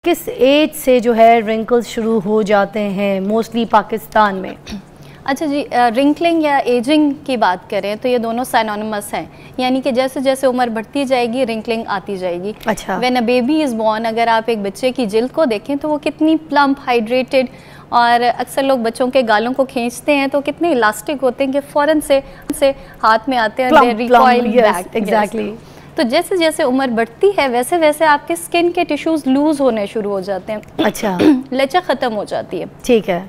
किस एज से जो है रिंकल्स शुरू हो जाते हैं मोस्टली पाकिस्तान में? अच्छा जी, रिंकलिंग या एजिंग की बात करें तो ये दोनों साइनोनिमस हैं, यानी कि जैसे जैसे उम्र बढ़ती जाएगी रिंकलिंग आती जाएगी। अच्छा। When a baby is born, अगर आप एक बच्चे की जिल्द को देखें तो वो कितनी प्लम्प, हाइड्रेटेड, और अक्सर लोग बच्चों के गालों को खींचते हैं तो कितने इलास्टिक होते हैं कि फ़ौरन से हाथ में आते हैं, रिकॉइल बैक। एग्जैक्टली। तो जैसे जैसे उम्र बढ़ती है वैसे वैसे आपके स्किन के टिश्यूज़ लूज़ होने शुरू हो जाते हैं। अच्छा। लचक ख़त्म हो जाती है। ठीक है।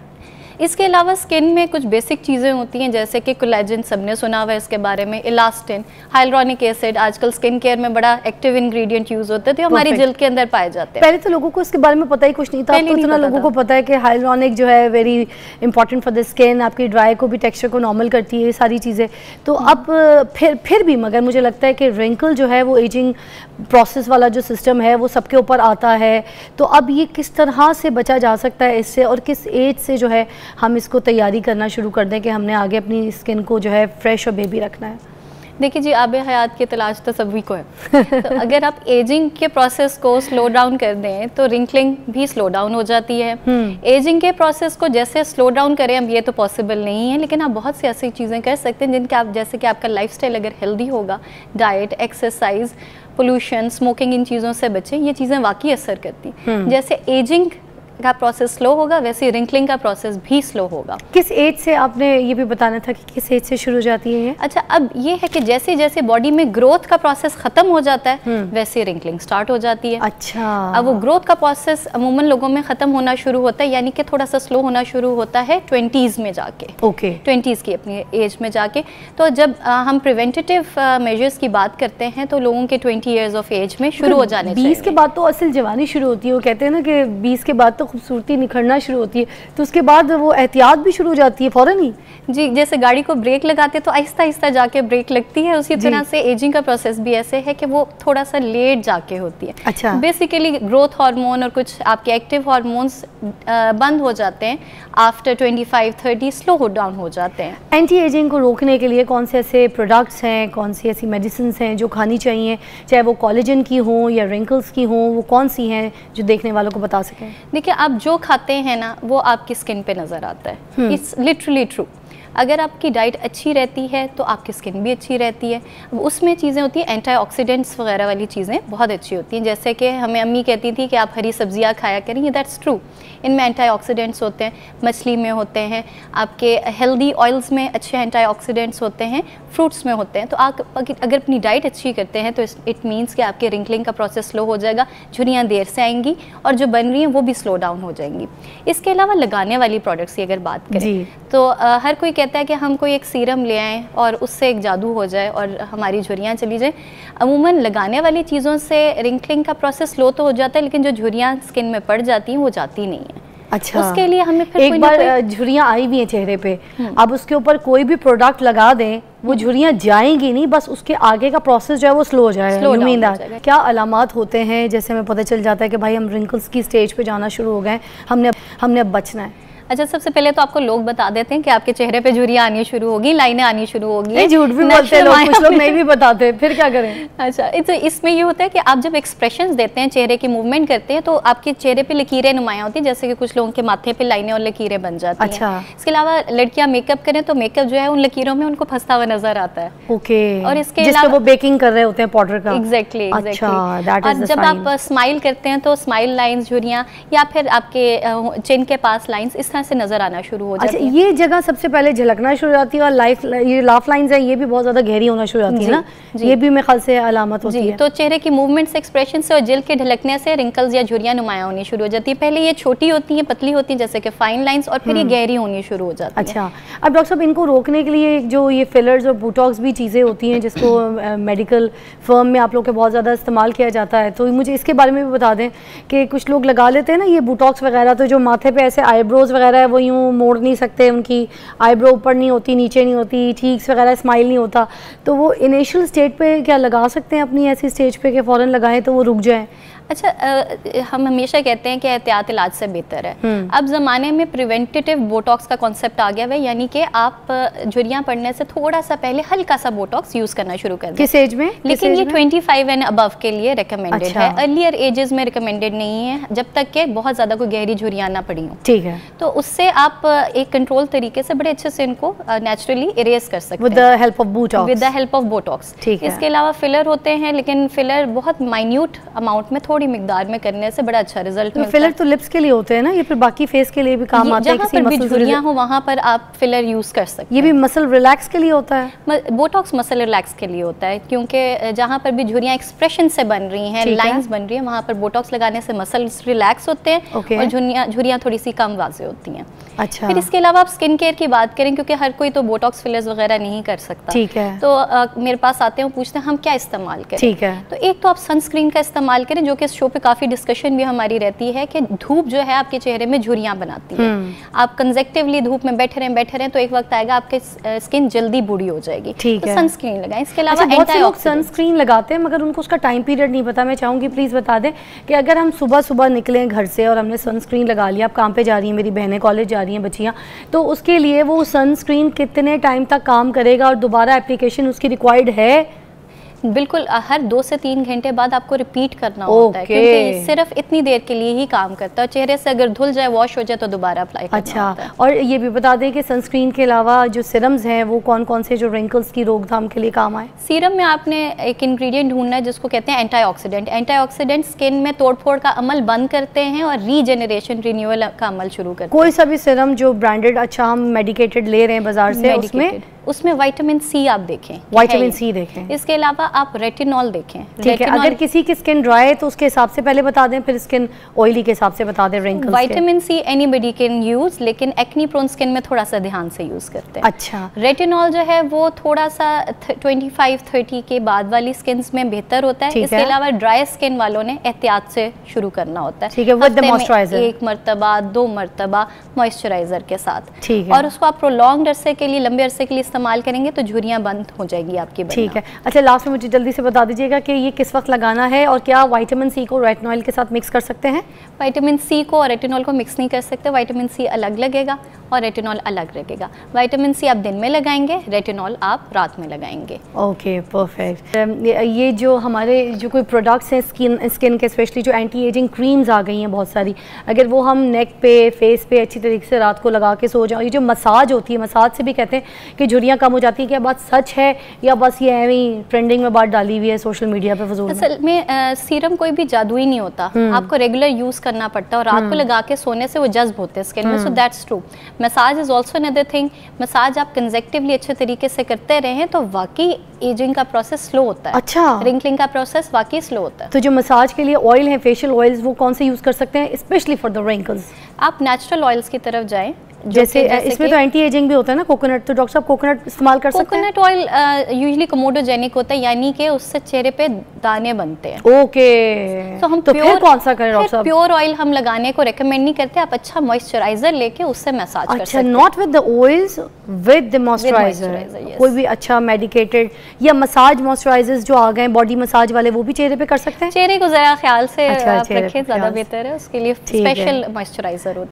इसके अलावा स्किन में कुछ बेसिक चीज़ें होती हैं जैसे कि कोलेजन, सबने सुना हुआ है इसके बारे में, इलास्टिन, हाइलुरोनिक एसिड, आजकल स्किन केयर में बड़ा एक्टिव इंग्रेडिएंट यूज़ होते हैं तो हमारी जिल्द के अंदर पाए जाते हैं। पहले तो लोगों को इसके बारे में पता ही कुछ नहीं था, तो इतना लोगों को पता है कि हाइलुरोनिक जो है very important for the skin, आपकी ड्राई को भी, टेक्सचर को नॉर्मल करती है, ये सारी चीज़ें। तो अब फिर भी मगर मुझे लगता है कि रिंकल जो है वो एजिंग प्रोसेस वाला जो सिस्टम है वो सबके ऊपर आता है, तो अब ये किस तरह से बचा जा सकता है इससे, और किस एज से जो है हम इसको तैयारी करना शुरू कर दें कि हमने आगे अपनी स्किन को जो है फ्रेश और बेबी रखना है? देखिए जी, आब हयात की तलाश तो सभी को है। तो अगर आप एजिंग के प्रोसेस को स्लो डाउन कर दें तो रिंकलिंग भी स्लो डाउन हो जाती है। एजिंग के प्रोसेस को जैसे स्लो डाउन करें अब ये तो पॉसिबल नहीं है, लेकिन आप बहुत सी ऐसी चीज़ें कर सकते हैं जिनके आप, जैसे कि आपका लाइफस्टाइल अगर हेल्दी होगा, डाइट, एक्सरसाइज, पोल्यूशन, स्मोकिंग, इन चीज़ों से बचें, ये चीज़ें वाकई असर करती हैं। जैसे एजिंग का प्रोसेस स्लो होगा वैसे रिंकलिंग का प्रोसेस भी स्लो होगा। किस एज से, आपने ये भी बताना था कि किस एज से शुरू हो जाती है ये? अच्छा, अब ये है कि जैसे जैसे बॉडी में ग्रोथ का प्रोसेस खत्म हो जाता है वैसे रिंकलिंग स्टार्ट हो जाती है। अच्छा। अब वो ग्रोथ का प्रोसेस अमूमन लोगों में खत्म होना शुरू होता है, यानी कि थोड़ा सा स्लो होना शुरू होता है 20s में जाके। ओके। 20s की अपनी एज में जाके। तो जब हम प्रिवेंटिव मेजर्स की बात करते हैं तो लोगों के 20 ईयर्स ऑफ एज में शुरू हो जाने चाहिए। 20 के बाद तो असल जवानी शुरू होती है, वो कहते हैं ना कि 20 के बाद तो खूबसूरती निखरना शुरू होती है, तो उसके बाद वो एहतियात भी शुरू हो जाती है फौरन ही। जी, जैसे गाड़ी को ब्रेक लगाते तो आहिस्ता आहिस्ता जाके ब्रेक लगती है, उसी तरह से एजिंग का प्रोसेस भी ऐसे है कि वो थोड़ा सा लेट जाके होती है। अच्छा। बेसिकली ग्रोथ हार्मोन और कुछ आपके एक्टिव हार्मोन्स बंद हो जाते हैं आफ्टर 25-30, स्लो डाउन हो जाते हैं। एंटी एजिंग को रोकने के लिए कौन से ऐसे प्रोडक्ट्स हैं, कौन सी ऐसी मेडिसिन हैं जो खानी चाहिए, चाहे वो कोलेजन की हो या रिंकल्स की हो, वो कौन सी हैं जो देखने वालों को बता सकें? देखिए, आप जो खाते हैं ना वो आपकी स्किन पे नज़र आता है। It's literally true. अगर आपकी डाइट अच्छी रहती है तो आपकी स्किन भी अच्छी रहती है। उसमें चीज़ें होती हैं, एंटीऑक्सीडेंट्स वगैरह वाली चीज़ें बहुत अच्छी होती हैं, जैसे कि हमें अम्मी कहती थी कि आप हरी सब्जियां खाया करें, ये दैट्स ट्रू। इनमें एंटीऑक्सीडेंट्स होते हैं, मछली में होते हैं, आपके हेल्दी ऑयल्स में अच्छे एंटीऑक्सीडेंट्स होते हैं, फ्रूट्स में होते हैं। तो आप अगर अपनी डाइट अच्छी करते हैं तो इट मीन्स कि आपके रिंकलिंग का प्रोसेस स्लो हो जाएगा, झुर्रियाँ देर से आएंगी और जो बन रही हैं वो भी स्लो डाउन हो जाएंगी। इसके अलावा लगाने वाली प्रोडक्ट्स की अगर बात करें तो हर कोई कहता है कि हम कोई एक सीरम ले आएँ और उससे एक जादू हो जाए और हमारी झुर्रियाँ चली जाए। अमूमन लगाने वाली चीज़ों से रिंकलिंग का प्रोसेस स्लो तो हो जाता है, लेकिन जो झुर्रियाँ स्किन में पड़ जाती हैं वो जाती नहीं है। अच्छा। उसके लिए हमें फिर एक बार झुर्रियाँ आई भी हैं चेहरे पे, अब उसके ऊपर कोई भी प्रोडक्ट लगा दें वो झुर्रियाँ जाएंगी नहीं, बस उसके आगे का प्रोसेस जो है वो स्लो हो जाएगा। क्या अलामात होते हैं जैसे हमें पता चल जाता है कि भाई हम रिंकल्स की स्टेज पे जाना शुरू हो गए, हमने अब बचना है? अच्छा, सबसे पहले तो आपको लोग बता देते हैं कि आपके चेहरे पे झुर्रियाँ आनी शुरू होगी, लाइनें आनी शुरू होगी। झूठ भी बोलते हैं लोग, कुछ लोग नहीं भी बताते, फिर क्या करें? अच्छा, इसमें ये होता है कि आप जब एक्सप्रेशंस देते हैं, चेहरे की मूवमेंट करते हैं तो आपके चेहरे पे लकीरें नुमायां होती हैं, जैसे कि कुछ लोगों के माथे पे लाइनें और लकीरें बन जाती हैं। अच्छा। इसके अलावा लड़कियां मेकअप करें तो मेकअप जो है उन लकीरों में उनको फंसता हुआ नजर आता है। ओके। और इसके अलावा वो बेकिंग कर रहे होते हैं पाउडर का। एग्जैक्टली। अच्छा, और जब आप स्माइल करते हैं तो स्माइल लाइन्स, झुर्रियाँ या फिर आपके चिन के पास लाइन्स इस तरह से नजर आना शुरू हो जाती है। अच्छा, ये जगह सबसे पहले झलकना शुरू हो जाती है, और ये लाफ लाइंस है, ये भी बहुत ज्यादा गहरी होना शुरू हो जाती है ना, ये भी मेरे ख्याल से अलामत होती है। तो चेहरे की मूवमेंट से, एक्सप्रेशन से और जिल्द के ढलकने से रिंकल्स या झुर्रियाँ नुमायां होनी शुरू हो जाती है। पहले ये छोटी होती हैं, पतली होती हैं जैसे कि फाइन लाइंस, और फिर ये गहरी होनी शुरू हो जाती है। अच्छा, अब डॉक्टर साहब इनको रोकने के लिए जो ये फिलर्स और बोटॉक्स भी चीज़ें होती हैं जिसको मेडिकल फर्म में आप लोग के बहुत ज़्यादा इस्तेमाल किया जाता है, तो मुझे इसके बारे में भी बता दें कि कुछ लोग लगा लेते हैं ना ये बोटॉक्स वगैरह, तो जो माथे पे ऐसे आईब्रोज वगैरह है वो यूँ मोड़ नहीं सकते, उनकी आईब्रो ऊपर नहीं होती, नीचे नहीं होती, चीक्स वगैरह स्माइल नहीं होता, तो वो इनिशियल स्टेज पे क्या लगा सकते हैं अपनी ऐसी स्टेज पे कि फ़ौरन लगाएं तो वो रुक जाए? अच्छा, हम हमेशा कहते हैं कि एहतियात इलाज से बेहतर है। अब ज़माने में प्रिवेंटिव बोटॉक्स का कॉन्सेप्ट आ गया है, यानी कि आप झुर्रियाँ पड़ने से थोड़ा सा पहले हल्का सा बोटॉक्स यूज़ करना शुरू कर दें। किस एज में? लेकिन ये 25 एंड अबव के लिए रिकमेंडेड है, अर्लियर एजेस में रिकमेंडेड नहीं है, जब तक कि बहुत ज़्यादा कोई गहरी झुर्रियाँ ना पड़ी हों। ठीक है। तो उससे आप एक कंट्रोल तरीके से बड़े अच्छे से इनको नेचुरली इरेज कर सकते हैं with the help of Botox. With the help of Botox. इसके अलावा फिलर होते हैं, लेकिन फिलर बहुत माइन्यूट अमाउंट में, थोड़ी मिकदार में करने से बड़ा अच्छा रिजल्ट मिलता है। फिलर तो लिप्स के लिए होते हैं ना, ये फिर बाकी फेस के लिए भी काम आता है? जहाँ पर भी झुर्रियाँ हो वहाँ पर आप फिलर यूज कर सकते हैं। ये भी मसल रिलैक्स के लिए होता है? बोटॉक्स मसल रिलैक्स के लिए होता है, क्योंकि जहाँ पर भी झुर्रियाँ एक्सप्रेशन से बन रही हैं, लाइंस बन रही हैं, वहाँ पर बोटॉक्स लगाने से मसल्स रिलैक्स होते हैं और झुर्रियाँ थोड़ी सी कम वाज़ेह होती हैं। अच्छा। फिर इसके अलावा आप स्किन केयर की बात करें, क्योंकि हर कोई तो बोटॉक्स फिलर्स वगैरह नहीं कर सकता। ठीक है। तो मेरे पास आते हैं, पूछते हैं हम क्या इस्तेमाल करें। ठीक है। तो एक तो आप सनस्क्रीन का इस्तेमाल करें, जो कि इस शो पे काफ़ी डिस्कशन भी हमारी रहती है कि धूप जो है आपके चेहरे में झुर्रियाँ बनाती है। आप कंजेक्टिवली धूप में बैठे रहें तो एक वक्त आएगा आपके स्किन जल्दी बूढ़ी हो जाएगी। ठीक है। सनस्क्रीन लगाएं। इसके अलावा बहुत से लोग सनस्क्रीन लगाते हैं मगर उनको उसका टाइम पीरियड नहीं पता। मैं चाहूँगी प्लीज़ बता दें कि अगर हम सुबह सुबह निकलें घर से और हमने सनस्क्रीन लगा लिया, आप काम पे जा रही हैं, मेरी बहनें कॉलेज जा रही हैं, बच्चियाँ, तो उसके लिए वो सनस्क्रीन कितने टाइम तक काम करेगा और दोबारा एप्लीकेशन उसकी रिक्वायर्ड है? बिल्कुल, हर 2 से 3 घंटे बाद आपको रिपीट करना होता है, क्योंकि सिर्फ इतनी देर के लिए ही काम करता है। चेहरे से अगर धुल जाए, वॉश हो जाए तो दोबारा अप्लाई करना होता है। और ये भी बता दें कि सनस्क्रीन के अलावा जो सीरम्स हैं वो कौन कौन से जो रिंकल्स की रोकथाम के लिए काम आए? सीरम में आपने एक इंग्रेडिएंट ढूंढना है जिसको कहते हैं एंटीऑक्सीडेंट। एंटीऑक्सीडेंट स्किन में तोड़फोड़ का अमल बंद करते हैं और रीजेनरेशन, रिन्यूअल का अमल शुरू करते हैं। कोई सा भी सीरम जो ब्रांडेड अच्छा हम मेडिकेटेड ले रहे हैं बाजार से, उसमें विटामिन सी आप देखें, विटामिन सी देखें। इसके अलावा आप रेटिनॉल देखें। ठीक है। अगर किसी की स्किन ड्राई है तो उसके हिसाब से पहले बता दें, फिर स्किन ऑयली के हिसाब से बता दें रिंकल्स के। Vitamin C anybody can use, लेकिन एक्नी प्रोन स्किन में थोड़ा सा ध्यान से यूज करते हैं। अच्छा। रेटिनॉल जो है वो थोड़ा सा 25-30 के बाद वाली स्किन में बेहतर होता है। इसके अलावा ड्राई स्किन वालों ने एहतियात से शुरू करना होता है। ठीक है। विद द मॉइस्चराइजर, 1 मरतबा 2 मरतबा मॉइस्चराइजर के साथ। ठीक है। और उसको आप प्रोलॉन्ग्ड अरसे के लिए, लंबे अरसे के लिए इस्तेमाल करेंगे तो झुर्रियाँ बंद हो जाएगी आपकी। ठीक है। अच्छा, लास्ट में मुझे जल्दी से बता दीजिएगा कि ये किस वक्त लगाना है और क्या विटामिन सी को रेटिनॉल के साथ मिक्स कर सकते हैं? विटामिन सी को और रेटिनॉल को मिक्स नहीं कर सकते। विटामिन सी अलग लगेगा और रेटिनॉल अलग लगेगा। विटामिन सी आप दिन में लगाएंगे, रेटिनॉल आप रात में लगाएंगे। Okay, perfect. ये जो हमारे जो कोई प्रोडक्ट्स हैं स्किन के, स्पेशली जो एंटी एजिंग क्रीम्स आ गई हैं बहुत सारी, अगर वो हम नेक पे, फेस पे अच्छी तरीके से रात को लगा के सो जाओ, ये जो मसाज होती है, मसाज से भी कहते हैं कि झुर्रियाँ कम हो जाती है, क्या बात सच है या बस ये ऐਵੇਂ ट्रेंडिंग में बात डाली हुई है सोशल मीडिया पे फजूल? असल में सीरम कोई भी जादुई नहीं होता, आपको रेगुलर यूज करना पड़ता है और रात को लगा के सोने से वो जज्ब होते हैं स्किन में। So that's true. Massage is also another thing. Massage आप कंजेक्टिवली अच्छे तरीके से करते रहें तो वाकई एजिंग का प्रोसेस स्लो होता है। अच्छा। रिंकलिंग का प्रोसेस वाकई स्लो होता है। तो जो मसाज के लिए ऑयल है, फेशियल ऑयल्स, वो कौन से यूज कर सकते हैं स्पेशली फॉर द रिंकल्स? आप नेचुरल ऑयल्स की तरफ जाएं। जैसे इसमें तो एंटी एजिंग भी होता है ना, कोकोनट, तो डॉक्टर साहब कोकोनट इस्तेमाल कर सकते हैं? कोकोनट ऑयल यूजुअली कोमोडोजेनिक होता है, यानी कि उससे चेहरे पे दाने बनते हैं। ओके। तो हम फिर कौन सा करें डॉक्टर साहब? प्योर ऑयल हम लगाने को रेकमेंड नहीं करते। आप अच्छा मॉइस्चराइजर लेके उससे मसाज कर सकते हैं। Not with the oils, with the moisturiser. कोई भी अच्छा मेडिकेटेड या मसाज मॉइस्चराइजर्स जो आ गए बॉडी मसाज वाले, वो भी चेहरे पे कर सकते हैं? चेहरे को जरा ख्याल से रखें, ज्यादा बेहतर है। उसके लिए स्पेशल मॉइस्चराइजर होते